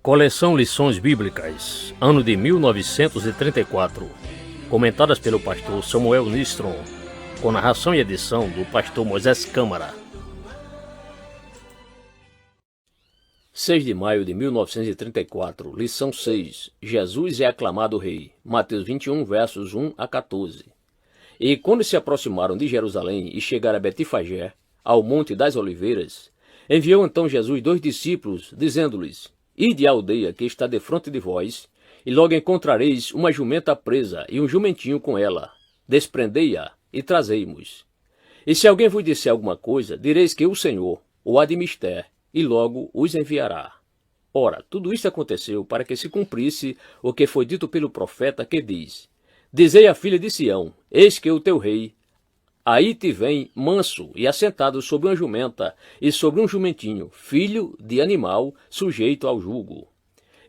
Coleção Lições Bíblicas, ano de 1934, comentadas pelo pastor Samuel Nistron, com narração e edição do pastor Moisés Câmara. 6 de maio de 1934, lição 6, Jesus é aclamado rei, Mateus 21, versos 1 a 14. E quando se aproximaram de Jerusalém e chegaram a Betfagé, ao Monte das Oliveiras, enviou então Jesus 2 discípulos, dizendo-lhes: Ide à aldeia que está defronte de vós, e logo encontrareis uma jumenta presa e um jumentinho com ela. Desprendei-a e trazei-mos. E se alguém vos disser alguma coisa, direis que o Senhor o há de mister, e logo os enviará. Ora, tudo isto aconteceu para que se cumprisse o que foi dito pelo profeta, que diz: Dizei à filha de Sião: Eis que o teu rei aí te vem manso e assentado sobre uma jumenta e sobre um jumentinho, filho de animal, sujeito ao jugo.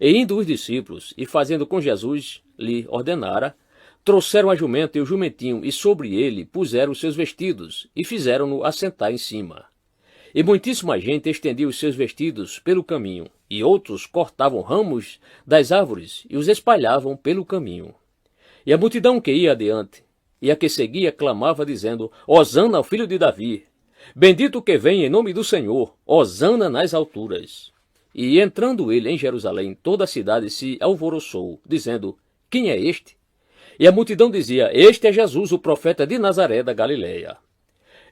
E indo os discípulos, e fazendo com Jesus lhe ordenara, trouxeram a jumenta e o jumentinho, e sobre ele puseram os seus vestidos, e fizeram-no assentar em cima. E muitíssima gente estendia os seus vestidos pelo caminho, e outros cortavam ramos das árvores e os espalhavam pelo caminho. E a multidão que ia adiante e a que seguia clamava, dizendo: Hosana ao filho de Davi, bendito que vem em nome do Senhor, hosana nas alturas. E entrando ele em Jerusalém, toda a cidade se alvoroçou, dizendo: Quem é este? E a multidão dizia: Este é Jesus, o profeta de Nazaré da Galileia.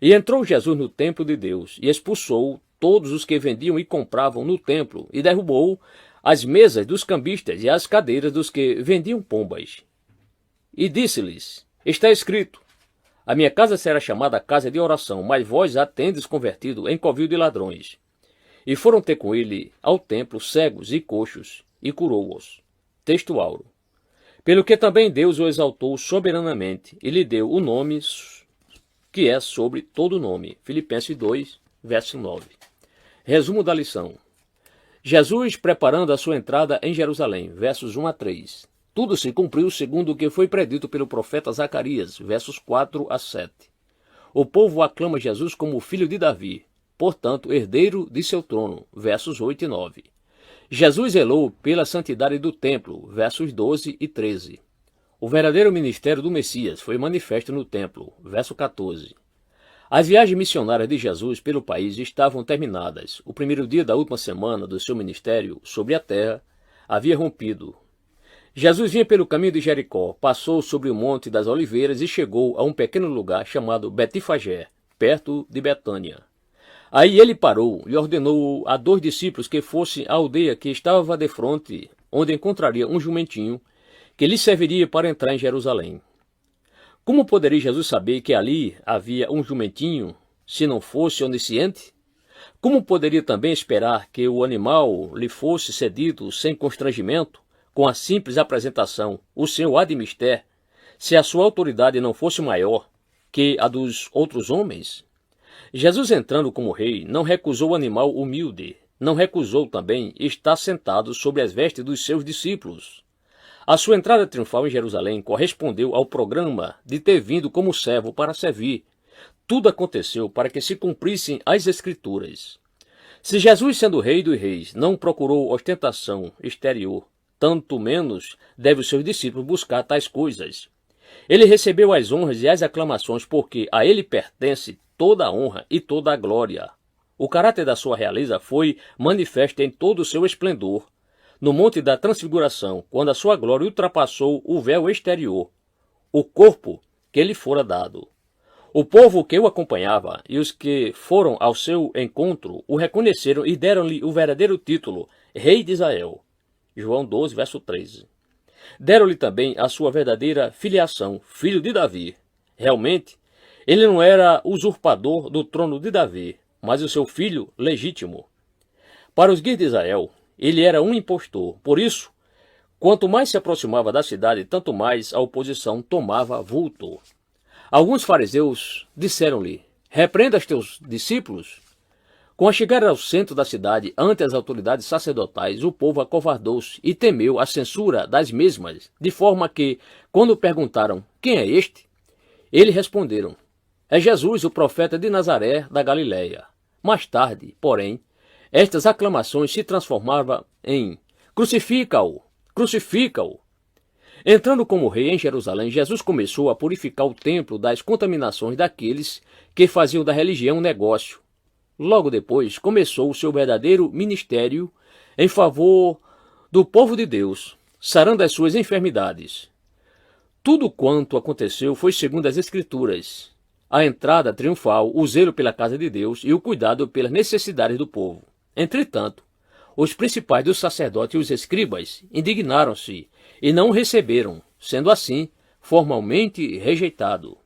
E entrou Jesus no templo de Deus, e expulsou todos os que vendiam e compravam no templo, e derrubou as mesas dos cambistas e as cadeiras dos que vendiam pombas. E disse-lhes: Está escrito: A minha casa será chamada casa de oração, mas vós a tendes convertido em covil de ladrões. E foram ter com ele ao templo cegos e coxos, e curou-os. Texto áureo. Pelo que também Deus o exaltou soberanamente, e lhe deu o nome que é sobre todo nome. Filipenses 2, verso 9. Resumo da lição. Jesus preparando a sua entrada em Jerusalém, versos 1 a 3. Tudo se cumpriu segundo o que foi predito pelo profeta Zacarias, versos 4 a 7. O povo aclama Jesus como filho de Davi, portanto, herdeiro de seu trono, versos 8 e 9. Jesus zelou pela santidade do templo, versos 12 e 13. O verdadeiro ministério do Messias foi manifesto no templo, verso 14. As viagens missionárias de Jesus pelo país estavam terminadas. O primeiro dia da última semana do seu ministério sobre a terra havia rompido. Jesus vinha pelo caminho de Jericó, passou sobre o Monte das Oliveiras e chegou a um pequeno lugar chamado Betfagé, perto de Betânia. Aí ele parou e ordenou a 2 discípulos que fossem à aldeia que estava defronte, onde encontraria um jumentinho que lhe serviria para entrar em Jerusalém. Como poderia Jesus saber que ali havia um jumentinho, se não fosse onisciente? Como poderia também esperar que o animal lhe fosse cedido sem constrangimento, com a simples apresentação: o Senhor há de mister, se a sua autoridade não fosse maior que a dos outros homens? Jesus, entrando como rei, não recusou o animal humilde, não recusou também estar sentado sobre as vestes dos seus discípulos. A sua entrada triunfal em Jerusalém correspondeu ao programa de ter vindo como servo para servir. Tudo aconteceu para que se cumprissem as Escrituras. Se Jesus, sendo rei dos reis, não procurou ostentação exterior, tanto menos deve os seus discípulos buscar tais coisas. Ele recebeu as honras e as aclamações porque a ele pertence toda a honra e toda a glória. O caráter da sua realeza foi manifesto em todo o seu esplendor no Monte da Transfiguração, quando a sua glória ultrapassou o véu exterior, o corpo que lhe fora dado. O povo que o acompanhava e os que foram ao seu encontro o reconheceram e deram-lhe o verdadeiro título, Rei de Israel. João 12, verso 13. Deram-lhe também a sua verdadeira filiação, filho de Davi. Realmente, ele não era usurpador do trono de Davi, mas o seu filho legítimo. Para os guias de Israel, ele era um impostor. Por isso, quanto mais se aproximava da cidade, tanto mais a oposição tomava vulto. Alguns fariseus disseram-lhe: Repreenda os teus discípulos. Com a chegada ao centro da cidade, ante as autoridades sacerdotais, o povo acovardou-se e temeu a censura das mesmas, de forma que, quando perguntaram: Quem é este? Eles responderam: É Jesus, o profeta de Nazaré da Galileia. Mais tarde, porém, estas aclamações se transformavam em Crucifica-o! Crucifica-o! Entrando como rei em Jerusalém, Jesus começou a purificar o templo das contaminações daqueles que faziam da religião um negócio. Logo depois, começou o seu verdadeiro ministério em favor do povo de Deus, sarando as suas enfermidades. Tudo quanto aconteceu foi segundo as Escrituras: a entrada triunfal, o zelo pela casa de Deus e o cuidado pelas necessidades do povo. Entretanto, os principais dos sacerdotes e os escribas indignaram-se e não o receberam, sendo assim formalmente rejeitado.